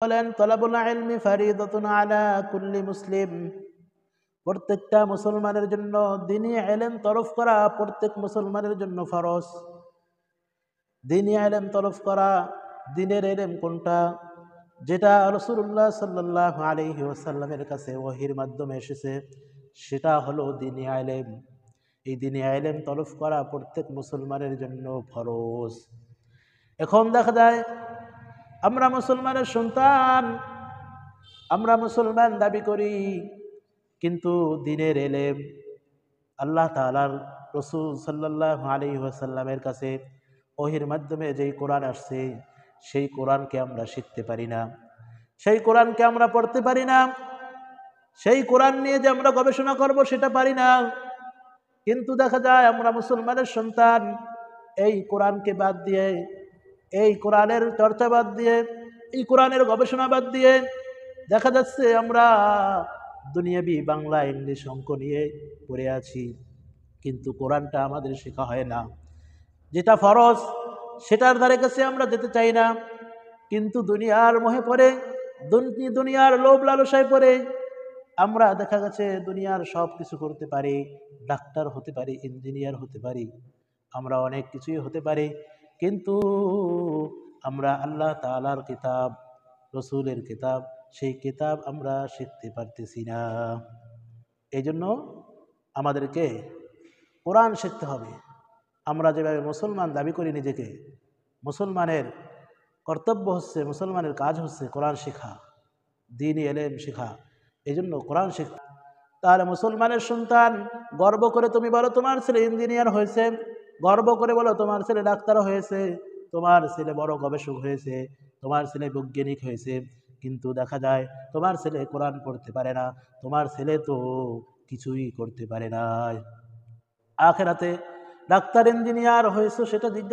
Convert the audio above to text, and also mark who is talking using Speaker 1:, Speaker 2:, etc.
Speaker 1: বলেন তলাবুল ইলমি ফারিদাতুন আলা কুল্লি মুসলিম, প্রত্যেকটা মুসলমানের জন্য দ্বীনি ইলম তলব করা প্রত্যেক মুসলমানের জন্য ফরজ। দ্বীনি ইলম তলব করা, দ্বীনের ইলম কোনটা? যেটা রাসূলুল্লাহ সাল্লাল্লাহু আলাইহি ওয়াসাল্লামের কাছে ওহীর মাধ্যমে এসেছে, সেটা হলো দ্বীনি ইলম। এই দ্বীনি ইলম তলব করা প্রত্যেক মুসলমানের জন্য ফরজ। এখন দেখা যায় আমরা মুসলমানের সন্তান, আমরা মুসলমান দাবি করি, কিন্তু দ্বীনের ইলম আল্লাহ তাআলার রাসূল সাল্লাল্লাহু আলাইহি ওয়াসাল্লামের কাছে ওহীর মাধ্যমে যেই কোরআন আসছে, সেই কোরআনকে আমরা শিখতে পারি না, সেই কোরআনকে আমরা পড়তে পারি না, সেই কোরআন নিয়ে যে আমরা গবেষণা করব সেটা পারি না। কিন্তু দেখা যায় আমরা মুসলমানের সন্তান, এই কোরআনকে বাদ দিয়ে, এই কোরআনের চর্চা বাদ দিয়ে, এই কোরআনের গবেষণা বাদ দিয়ে দেখা যাচ্ছে আমরা দুনিয়াবি বাংলা ইংলিশ অঙ্ক নিয়ে পড়ে আছি, কিন্তু কোরআনটা আমাদের শেখা হয় না। যেটা ফরজ সেটার ধারে কাছে আমরা যেতে চাই না, কিন্তু দুনিয়ার মোহে পড়ে, দুনিয়ার লোভ লালসায় পড়ে আমরা দেখা গেছে দুনিয়ার সব কিছু করতে পারি, ডাক্তার হতে পারি, ইঞ্জিনিয়ার হতে পারি, আমরা অনেক কিছুই হতে পারি, কিন্তু আমরা আল্লাহ তাআলার কিতাব, রসুলের কিতাব, সেই কিতাব আমরা শিখতে পারতেছি না। এই জন্য আমাদেরকে কোরআন শিখতে হবে। আমরা যেভাবে মুসলমান দাবি করি নিজেকে, মুসলমানের কর্তব্য হচ্ছে, মুসলমানের কাজ হচ্ছে কোরআন শেখা, দ্বীনি ইলম শেখা। এই জন্য কোরআন শেখা। তাহলে মুসলমানের সন্তান, গর্ব করে তুমি বলো তোমার ছেলে ইঞ্জিনিয়ার হয়েছে, গর্ব করে বলো তোমার ছেলে ডাক্তার হয়েছে, তোমার ছেলে বড় গবেষক হয়েছে, তোমার ছেলে বৈজ্ঞানিক হয়েছে, কিন্তু দেখা যায় তোমার ছেলে কোরআন পড়তে পারে না, তোমার ছেলে তো কিছুই করতে পারে না। আখিরাতে ডাক্তার ইঞ্জিনিয়ার হয়েছে সেটা জিজ্ঞাসা